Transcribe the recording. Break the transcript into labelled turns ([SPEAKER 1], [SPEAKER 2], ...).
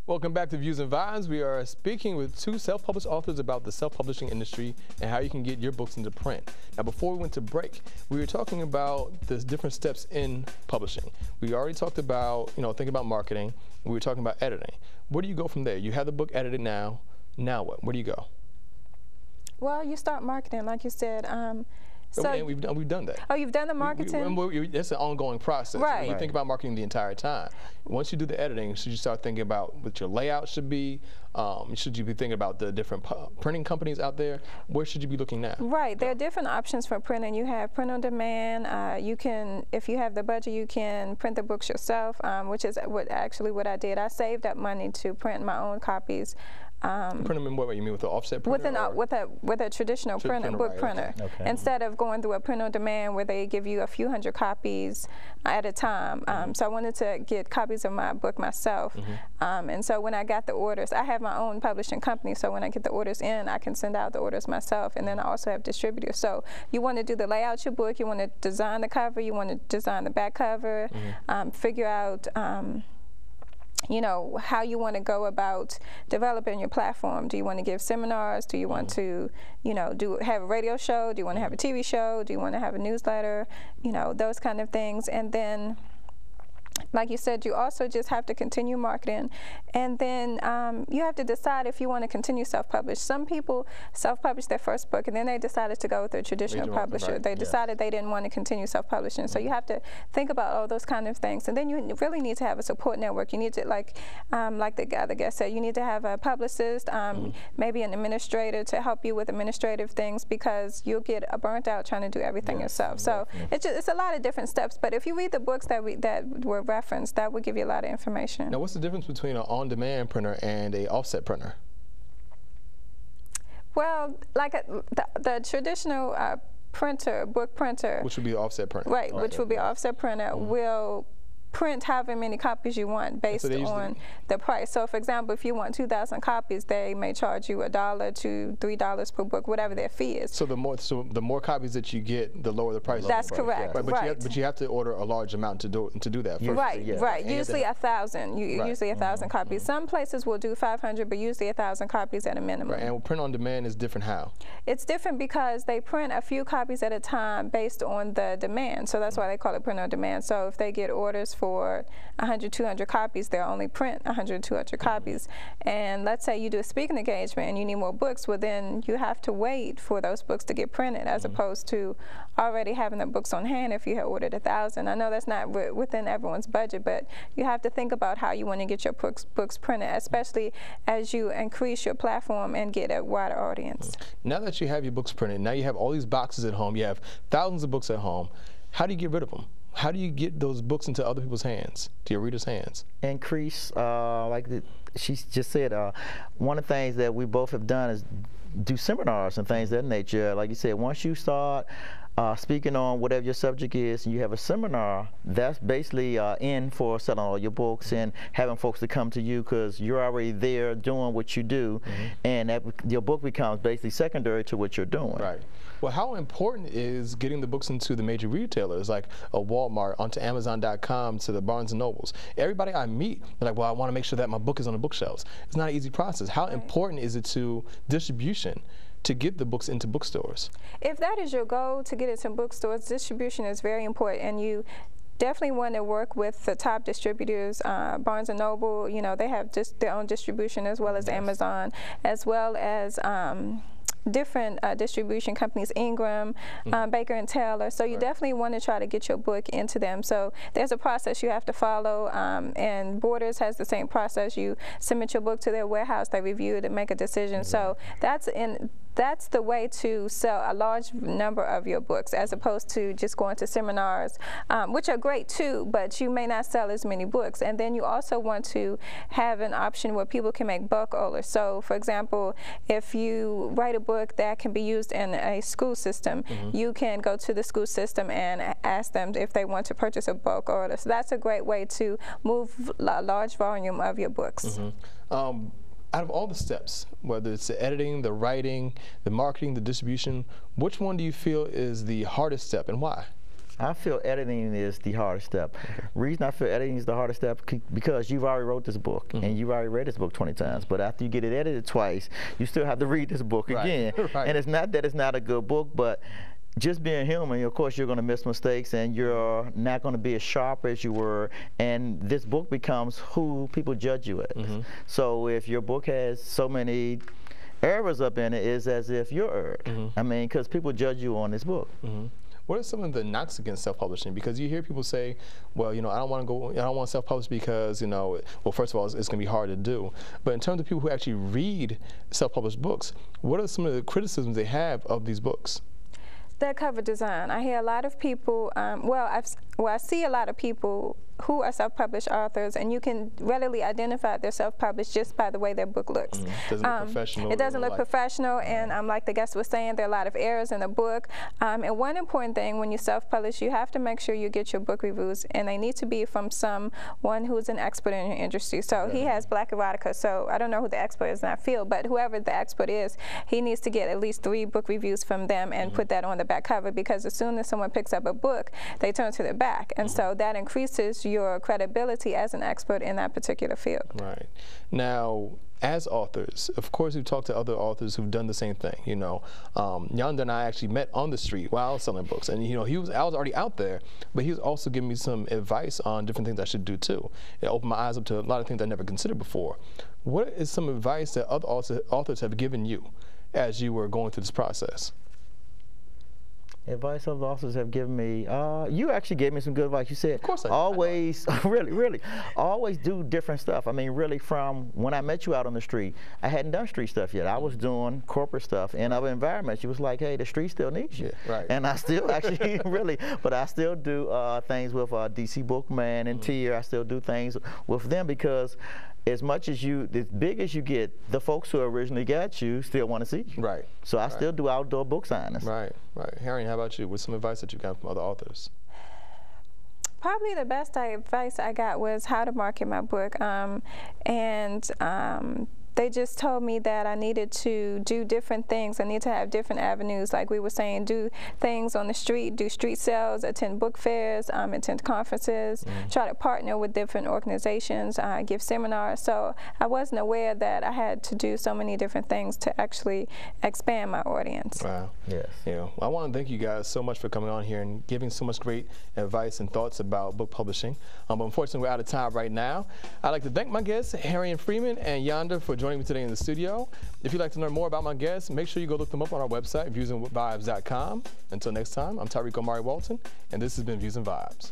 [SPEAKER 1] Welcome back to Views and Vibes. We are speaking with two self-published authors about the self-publishing industry and how you can get your books into print. Now, before we went to break, we were talking about the different steps in publishing. We already talked about, thinking about marketing. We were talking about editing. Where do you go from there? You have the book edited now. Now what? Where do you go?
[SPEAKER 2] Well, you start marketing, like you said.
[SPEAKER 1] So we've done that.
[SPEAKER 2] Oh, you've done the marketing?
[SPEAKER 1] It's an ongoing process.
[SPEAKER 2] Right.
[SPEAKER 1] You think about marketing the entire time. Once you do the editing, should you start thinking about what your layout should be? Should you be thinking about the different printing companies out there? Where should you be looking now?
[SPEAKER 2] Right. There are different options for printing. You have print on demand. You can, if you have the budget, you can print the books yourself, which is what I did. I saved up money to print my own copies.
[SPEAKER 1] Print them in what you mean, with the offset printer?
[SPEAKER 2] With a traditional book printer. Okay. Instead of going through a print on demand where they give you a few hundred copies at a time. So I wanted to get copies of my book myself. And so when I got the orders, I have my own publishing company, so when I get the orders in, I can send out the orders myself, and then I also have distributors. So you want to do the layout of your book, you want to design the cover, you want to design the back cover, figure out how you want to go about developing your platform. Do you want to give seminars? Do you want to, have a radio show? Do you want to have a TV show? Do you want to have a newsletter? Those kind of things. And then, like you said, you also just have to continue marketing, and then you have to decide if you want to continue self-publish. Some people self-publish their first book, and then they decided to go with a traditional publisher. Right. They decided they didn't want to continue self-publishing. So you have to think about all those kind of things, and then you really need to have a support network. You need to, like the other guest said, you need to have a publicist, maybe an administrator to help you with administrative things, because you'll get burnt out trying to do everything yourself. So it's a lot of different steps. But if you read the books that were reference, that would give you a lot of information.
[SPEAKER 1] Now, what's the difference between an on-demand printer and a offset printer?
[SPEAKER 2] Well, like the traditional book printer,
[SPEAKER 1] which would be the offset printer,
[SPEAKER 2] right? Which would be offset printer will print however many copies you want based on the price. So, for example, if you want 2,000 copies, they may charge you $1 to $3 per book, whatever their fee is. So
[SPEAKER 1] the more copies that you get, the lower the price.
[SPEAKER 2] That's correct.
[SPEAKER 1] Right, but you have to order a large amount to do that first.
[SPEAKER 2] Right, right. Usually 1,000. Usually 1,000 copies. Some places will do 500, but usually 1,000 copies at a minimum.
[SPEAKER 1] Right. And print on demand is different. How?
[SPEAKER 2] It's different because they print a few copies at a time based on the demand. So that's why they call it print on demand. So if they get orders for 100, 200 copies, they'll only print 100, 200 copies. And let's say you do a speaking engagement and you need more books, well, then you have to wait for those books to get printed, as opposed to already having the books on hand if you had ordered 1,000. I know that's not within everyone's budget, but you have to think about how you want to get your books printed, especially as you increase your platform and get a wider audience.
[SPEAKER 1] Now that you have your books printed, now you have all these boxes at home, you have thousands of books at home, how do you get rid of them? How do you get those books into other people's hands, to your readers' hands?
[SPEAKER 3] Increase, she just said, one of the things that we both have done is do seminars and things of that nature. Like you said, once you start speaking on whatever your subject is, and you have a seminar, that's basically in for selling all your books and having folks to come to you, because you're already there doing what you do, and your book becomes basically secondary to what you're doing.
[SPEAKER 1] Right. Well, how important is getting the books into the major retailers like a Walmart, onto Amazon.com, to the Barnes & Nobles? Everybody I meet, they're like, well, I want to make sure that my book is on the bookshelves. It's not an easy process. How important is it to distribution to get the books into bookstores?
[SPEAKER 2] If that is your goal, to get it to bookstores, distribution is very important, and you definitely want to work with the top distributors. Barnes & Noble, they have just their own distribution, as well as Amazon, as well as different distribution companies, Ingram, Baker and Taylor. So you definitely want to try to get your book into them. So there's a process you have to follow, and Borders has the same process. You submit your book to their warehouse, they review it and make a decision. So that's the way to sell a large number of your books, as opposed to just going to seminars, which are great too, but you may not sell as many books. And then you also want to have an option where people can make bulk orders. So, for example, if you write a book that can be used in a school system, you can go to the school system and ask them if they want to purchase a bulk order. So that's a great way to move a large volume of your books.
[SPEAKER 1] Out of all the steps, whether it's the editing, the writing, the marketing, the distribution, which one do you feel is the hardest step, and why?
[SPEAKER 3] I feel editing is the hardest step.
[SPEAKER 1] Okay.
[SPEAKER 3] Reason I feel editing is the hardest step because you've already wrote this book and you've already read this book 20 times. But after you get it edited twice, you still have to read this book again.
[SPEAKER 1] Right.
[SPEAKER 3] And it's not that it's not a good book, but just being human, of course, you're going to miss mistakes and you're not going to be as sharp as you were. And this book becomes who people judge you as. So if your book has so many errors up in it, it's as if you're erred. I mean, because people judge you on this book.
[SPEAKER 1] What are some of the knocks against self-publishing? Because you hear people say, well, you know, I don't want to self-publish because, you know, well, first of all, it's going to be hard to do. But in terms of people who actually read self-published books, what are some of the criticisms they have of these books?
[SPEAKER 2] Their cover design. I hear a lot of people, I see a lot of people who are self-published authors, and you can readily identify they're self-published just by the way their book looks.
[SPEAKER 1] Doesn't look professional.
[SPEAKER 2] It doesn't look professional, and like the guest was saying, there are a lot of errors in the book. And one important thing when you self-publish, you have to make sure you get your book reviews, and they need to be from someone who's an expert in your industry. So he has Black erotica, so I don't know who the expert is in that field, but whoever the expert is, he needs to get at least 3 book reviews from them and put that on the back cover, because as soon as someone picks up a book, they turn to their back, and so that increases your credibility as an expert in that particular field.
[SPEAKER 1] Right. Now, as authors, of course, we've talked to other authors who've done the same thing. You know, Yonder and I actually met on the street while I was selling books, and you know, I was already out there, but he was also giving me some advice on different things I should do too. It opened my eyes up to a lot of things I never considered before. What is some advice that other authors have given you as you were going through this process?
[SPEAKER 3] Advice other authors have given me, you actually gave me some good advice. You said,
[SPEAKER 1] of course
[SPEAKER 3] always, really, always do different stuff. I mean, really, from when I met you out on the street, I hadn't done street stuff yet. I was doing corporate stuff in other environments. You was like, hey, the street still needs you.
[SPEAKER 1] Yeah, right.
[SPEAKER 3] And I still actually, but I still do things with DC Bookman and Tier. I still do things with them because as big as you get, the folks who originally got you still want to see you.
[SPEAKER 1] Right.
[SPEAKER 3] So I still do outdoor book signings.
[SPEAKER 1] Right. Harrine, how about you? What's some advice that you got from other authors?
[SPEAKER 2] Probably the best advice I got was how to market my book, they just told me that I needed to do different things. I need to have different avenues, like we were saying, do things on the street, do street sales, attend book fairs, attend conferences, try to partner with different organizations, give seminars. So I wasn't aware that I had to do so many different things to actually expand my audience.
[SPEAKER 1] Wow.
[SPEAKER 3] Yes.
[SPEAKER 1] Yeah. Well, I want to thank you guys so much for coming on here and giving so much great advice and thoughts about book publishing. But unfortunately, we're out of time right now. I'd like to thank my guests, Harrine Freeman and Yonder, for joining me today in the studio. If you'd like to learn more about my guests, make sure you go look them up on our website, viewsandvibes.com. Until next time, I'm Tyreek Omari Walton, and this has been Views and Vibes.